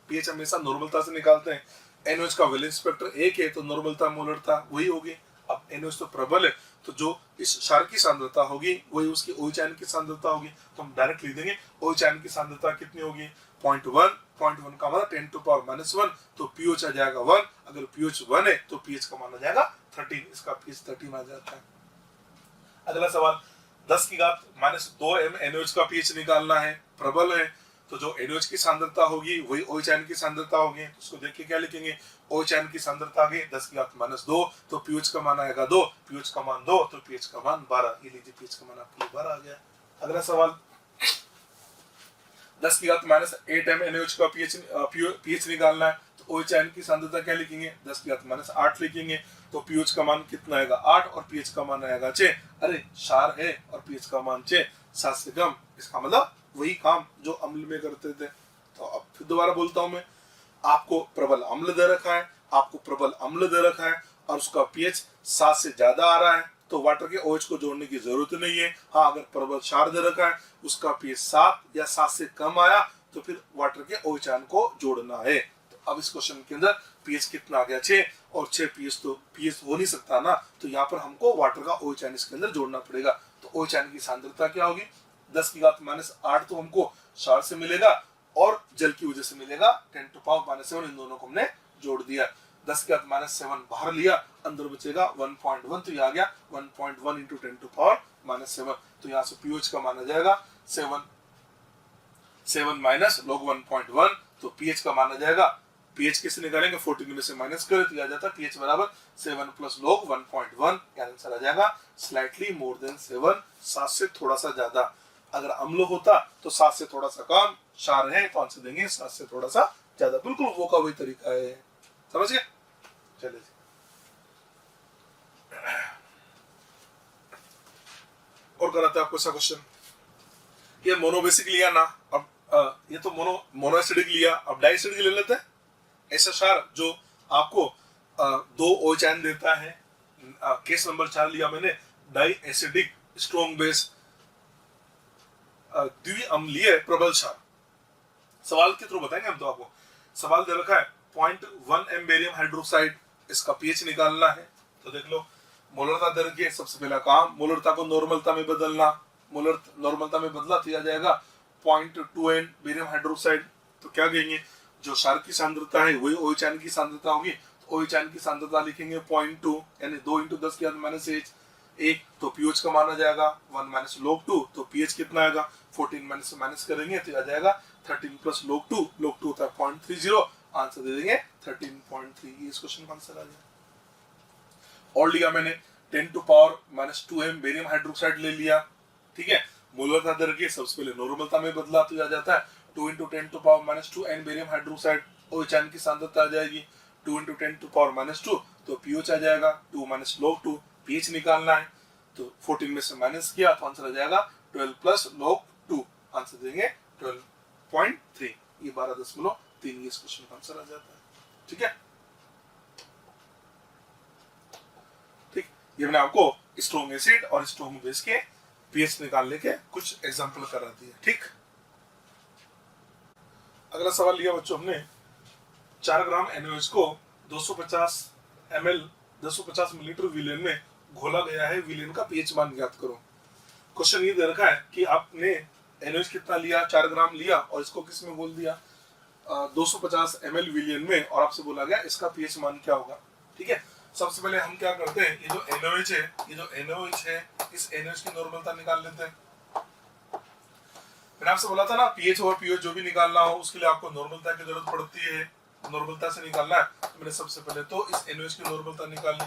पीएच हमेशा नॉर्मलता से निकालते हैं, NaOH का वैलेंस स्पेक्टर 1 है तो नॉर्मलता मोलरता वही होगी। अब NaOH तो प्रबल है, तो जो इस क्षार की सांद्रता होगी वही उसकी OH आयन की सांद्रता होगी, तो हम डायरेक्ट लिख देंगे OH आयन की सांद्रता कितनी होगी 0.1 का मतलब 10⁻⁻1, तो pH आ जाएगा 1। अगर pH 1 है तो pH का मान आ जाएगा 13, इसका pH 13 आ जाता है। अगला सवाल 10 की घात -2 m NaOH का pH निकालना है, प्रबल है, तो जो NaOH की सांद्रता होगी वही OH आयन की सांद्रता होगी। तो उसको देख के क्या लिखेंगे, OH आयन की सांद्रता आ गई 10 की घात -2, तो pH का मान आएगा 2, pH का मान 2 तो pH का मान 12, ये लीजिए pH का मान आपके 12 आ गया। अगला सवाल 10 की घात -8 m NaOH का pH निकालना है, तो OH आयन की सांद्रता क्या लिखेंगे 10 की घात -8 लिखेंगे, तो pH का मान कितना आएगा 8 और pH का मान आएगा 6। अरे क्षार है और pH का मान 6, 7 से कम, इसका मतलब वही काम जो अम्ल में करते थे। तो अब फिर दोबारा बोलता हूं मैं, आपको प्रबल अम्ल दे रखा है, आपको प्रबल अम्ल दे रखा है और उसका पीएच 7 से ज्यादा आ रहा है तो वाटर के OH को जोड़ने की जरूरत नहीं है। हाँ, अगर प्रबल क्षार दे रखा है, उसका पीएच 7 या 7 से कम आया तो फिर वाटर के OH आयन को जोड़ना है। तो अब इस क्वेश्चन के अंदर पीएच कितना आ गया, 6, और 6 पीएच तो पीएच हो नहीं सकता ना, तो यहाँ पर हमको वाटर का OH आयन इसके अंदर जोड़ना पड़ेगा। तो OH आयन की सांद्रता क्या होगी, 10⁻⁸ तो हमको क्षार से मिलेगा और जल की वजह से मिलेगा 10⁻⁷। इन दोनों को हमने जोड़ दिया। 10⁻⁷ बाहर लिया, अंदर बचेगा 1.1, तो ये आ गया 1.1 इंटू 10⁻⁷। तो यहाँ से पीएच का मान आ जाएगा 7 माइनस log 1.1, तो पीएच का मान आ जाएगा, पीएच कैसे निकालेंगे, 14 में से माइनस करें तो आ जाता है पीएच बराबर 7 प्लस log 1.1, आंसर आ जाएगा स्लाइटली मोर देन 7, 7 से थोड़ा सा ज्यादा। अगर अम्ल होता तो 7 से थोड़ा सा कम, क्षार है तो आंसर देंगे 7 से थोड़ा सा ज्यादा। बिल्कुल वो का वही तरीका है, समझ गए। चलिए और कराते हैं आपको ऐसा क्वेश्चन, ये मोनोबेसिक लिया ना, अब ये तो मोनोएसिडिक लिया, अब डाइएसिडिक ले लेते हैं। ऐसा क्षार जो आपको 2 OH आयन देता है। केस नंबर 4 लिया मैंने, डाइएसिडिक स्ट्रॉन्ग बेस द्विअम्लीय प्रबल क्षार। सवाल के थ्रू बताएंगे हम तो आपको। सवाल दे रखा है 0.1 m बेरियम हाइड्रोक्साइड, इसका पीएच निकालना है। तो देख लो, मोलरता दे रखी है, सबसे पहला काम मोलरता को नॉर्मलता में बदलना। मोलर नॉर्मलता में बदला तो आ जाएगा 0.2 n बेरियम हाइड्रोक्साइड। तो क्या कहेंगे, जो क्षार की सांद्रता है वही OH आयन की सांद्रता होगी, तो OH आयन की सांद्रता लिखेंगे 0.2 यानी 2 इंटू 10⁻⁸ तो पीएच का मान आ जाएगा 1 माइनस log 2, तो पीएच कितना आएगा, 14 माइनस माइनस करेंगे तो आ जाएगा 13 प्लस log 2 होता है 0.30, आंसर दे देंगे 13.3। इस क्वेश्चन का आंसर आ जाएगा। और लिया मैंने 10⁻⁻2m बेरियम हाइड्रोक्साइड ले लिया, ठीक है। मोलरता दर के सबसे पहले नॉर्मलता में बदला तो आ जाता है 2 into 10⁻⁻2n barium hydroxide, OH ion की सांद्रता आ जाएगी 2 इंटू 10⁻⁻2, तो पीएच आ जाएगा 2 माइनस log 2, पीएच निकालना है तो 14 में से माइनस किया तो आंसर आ जाएगा 12 प्लस log 2, आंसर देंगे 12.3। ये 12.3 इस क्वेश्चन का आंसर आ जाता है, ठीक है। ठीक, ये मैंने आपको स्ट्रॉन्ग एसिड और स्ट्रॉन्ग बेस के पीएच निकालने के कुछ एग्जांपल करा दिए, ठीक। अगला सवाल लिया बच्चों हमने, 4 ग्राम NaOH को 250 मिलीलीटर विलेन में घोला गया है, विलेन का पीएच मान ज्ञात करो। क्वेश्चन ये दे रखा है कि आपने NaOH कितना लिया, 4 ग्राम लिया और इसको किस में घोल दिया, 250 ml विलियन में, और आपसे बोला गया इसका पीएच मान क्या होगा, ठीक है। सबसे पहले हम क्या करते हैं, ये जो NaOH है, इस NaOH की नॉर्मलता निकाल लेते हैं। मैंने आपसे बोला था ना, पीएच और पीओच जो भी निकालना हो उसके लिए आपको नॉर्मलता की जरूरत पड़ती है, नॉर्मलता से निकालना है। तो मैंने सबसे पहले तो इस NaOH की नॉर्मलता निकालनी।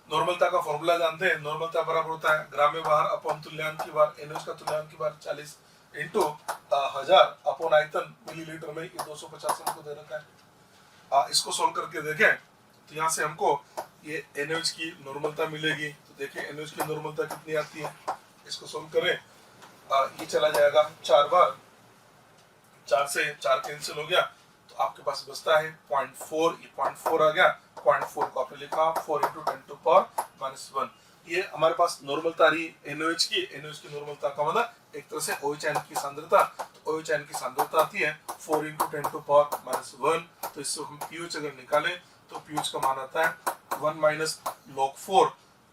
नॉर्मलता का फॉर्मूला जानते हैं, नॉर्मलता बराबर होता है ग्राम में बार अपॉन तुल्यांक की बार, NaOH का तुल्यांक की बार 40 इंटू 1000 अपॉन आयतन मिलीलीटर में, ये 250 हमको दे रखा है। इसको सोल्व करके देखें तो यहाँ से हमको ये NaOH की नॉर्मलता मिलेगी। तो देखिए NaOH की नॉर्मलता कितनी आती है, इसको सोल्व करें, ये चला जाएगा 4 बार, 4 से 4 कैंसिल हो गया तो आपके पास बचता है 0.4, ये 0.4 आ गया, 0.4 को आपने लिखा 4 इंटू 10⁻⁻1। ये हमारे पास नॉर्मलता रही NaOH की नॉर्मलता का मतलब एक तरह से OH आयन की सांद्रता, तो OH आयन की सांद्रता आती है 4 इंटू 10⁻⁻1। तो इससे हम पीएच अगर निकालें तो पीएच का मान आता है 1 माइनस log 4,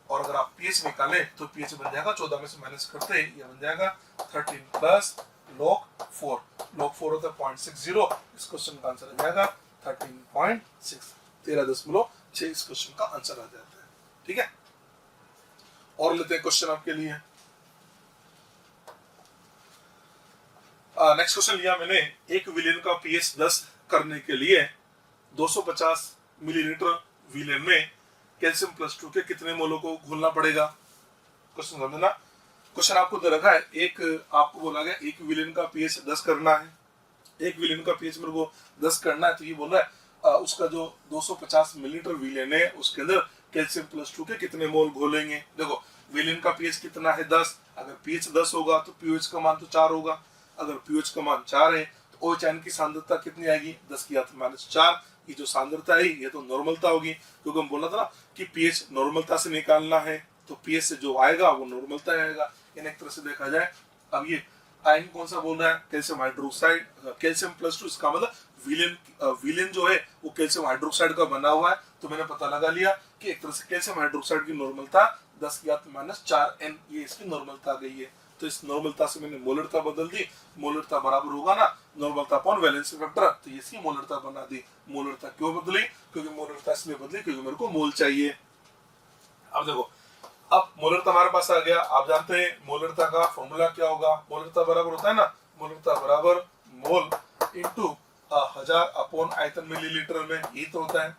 और अगर आप पीएच निकालें तो पीएच बन जाएगा 14 में से माइनस करते ही ये बन जाएगा 13 प्लस log 4, log 4 होता है 0.60, इस क्वेश्चन का आंसर आ जाएगा 13.6, 13.6 इस क्वेश्चन का आंसर आ जाता है, ठीक है। और लेते हैं क्वेश्चन आपके लिए। नेक्स्ट क्वेश्चन लिया मैंने, एक विलेन का पीएच 10 करने के लिए 250 मिलीलीटर विलेन में कैल्शियम प्लस 2 के कितने मोलों को घोलना पड़ेगा। क्वेश्चन समझना, क्वेश्चन आपको दे रखा है, एक आपको बोला गया एक विलेन का पीएच 10 करना है, एक विलेन का पीएच मेरे को 10 करना है। तो ये बोल रहा है उसका जो 250 मिलीलीटर विलेन है उसके अंदर कैल्शियम प्लस 2 के कितने मोल घोलेंगे। देखो विलेन का पीएच कितना है 10, अगर पीएच 10 होगा तो पीएच का मान तो 4 होगा, अगर पीएच का मान 4 है तो OH आयन की सांद्रता कितनी आएगी 10⁻⁴, ये जो सांद्रता है ये तो नॉर्मलता होगी, क्योंकि हम बोला था ना कि पीएच नॉर्मलता से निकालना है, तो पीएच से जो आएगा वो नॉर्मलता आएगा। इन एक तरह से देखा जाए, अब ये आयन कौन सा बोल रहा है, कैल्शियम हाइड्रोक्साइड, कैल्शियम +2, इसका मतलब विलेन जो है वो कैल्शियम हाइड्रोक्साइड का बना हुआ है। तो मैंने पता लगा लिया कि एक तरह से कैल्शियम हाइड्रोक्साइड की नॉर्मलता 10⁻⁴n, ये इसकी नॉर्मलता आ गई है। तो इस नॉर्मलता से मैंने मोलरता बदल दी, मोलरता बराबर होगा ना नॉर्मलता अपॉन वैलेंसी फैक्टर, तो ये इसकी मोलरता बना दी। मोलरता क्यों बदली, क्योंकि मोलरता इसलिए बदली क्योंकि मेरे को मोल चाहिए। अब देखो, अब मोलरता हमारे पास आ गया। आप जानते हैं मोलरता का फॉर्मूला क्या होगा, मोलरता बराबर होता है ना, मोलरता बराबर मोल इंटू 1000 अपॉन आयतन मिलीलीटर में, यही तो होता है।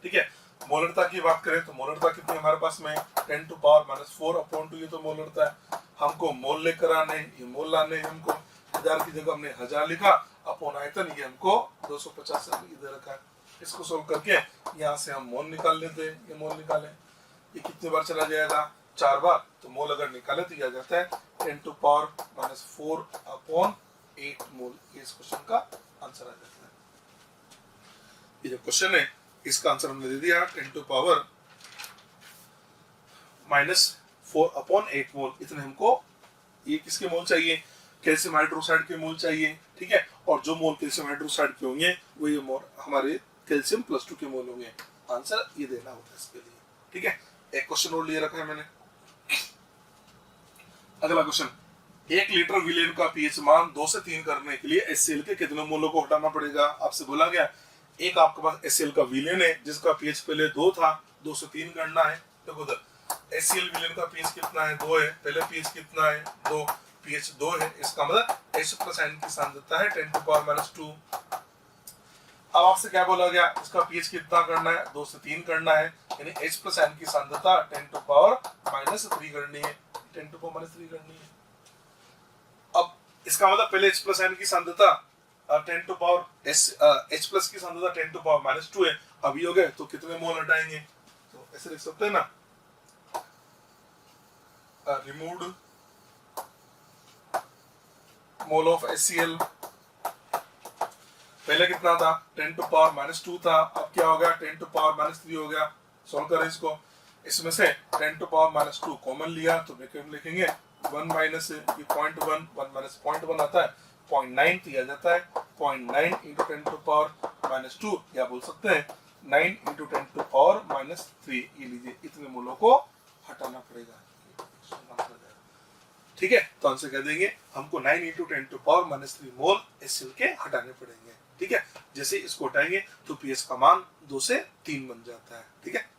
ठीक है, मोलरता की बात करें तो मोलरता कितनी है हमारे पास में 10⁻⁴/2, ये तो मोलरता है। हमको मोल लेकर आने, ये मोल लाने हमको, 1000 की जगह हमने 1000 लिखा, अपॉन आयतन ये हमको 250 इधर रखा है। इसको सोल्व करके यहाँ से हम मोल निकाल लेते हैं, ये मोल निकाले, ये कितनी बार चला जाएगा, 4 बार। तो मोल अगर निकाले तो यह आ जाता है 10⁻⁴/8 मोल। ये इस क्वेश्चन का आंसर आ जाता है। ये जो क्वेश्चन है इसका आंसर हमने दे दिया 10⁻⁴/8 मोल। इतने हमको ये किसके मोल चाहिए, कैल्शियम हाइड्रोक्साइड के मोल चाहिए। ठीक है, और जो मोल कैल्शियम हाइड्रोक्साइड के होंगे वो ये मोल हमारे कैल्शियम +2 के मोल होंगे। आंसर ये देना होता है इसके लिए। ठीक है, एक क्वेश्चन और लिए रखा है मैंने। अगला क्वेश्चन, 1 लीटर विलेन का पीएच मान 2 से 3 करने के लिए HCl के कितने मोलों को हटाना पड़ेगा। आपसे बोला गया एक आपके पास HCl का विलेन है जिसका पीएच पहले 2 था, 2 से 3 करना है। देखो उधर HCl विलेन का पीएच कितना है, 2 है, पहले पीएच कितना है 2, पीएच 2 है, इसका मतलब H+N की सांद्रता है 10⁻²। अब आपसे क्या बोला गया, इसका पीएच कितना करना है, 2 से 3 करना है, यानी H+N की सांद्रता 10⁻³ करनी है, 10⁻³ करनी है। अब इसका मतलब पहले H+N की सांद्रता H+ की सांद्रता 10⁻² है, अभी हो गए तो कितने मोल हटाएंगे, तो ऐसे लिख सकते हैं ना, रिमूव्ड मोल ऑफ HCl। पहले कितना था 10⁻² था, अब क्या हो गया 10⁻³ हो गया। सॉल्व करें इसको, इसमें से 10⁻² कॉमन लिया तो ब्रैकेट में लिखेंगे 1 माइनस ये 0.1, 1 माइनस 0.1 आता है 0.9, तो यह जाता है 0.9 × 10⁻², या बोल सकते हैं 9 × 10⁻³ ये लीजिए, इतने मोलों को हटाना पड़ेगा। ठीक है, तो आंसर कह देंगे हमको 9 × 10⁻³ मोल HCl के हटाने पड़ेंगे। ठीक है, जैसे इसको हटाएंगे तो पीएच का मान 2 से 3 बन जाता है। ठीक है।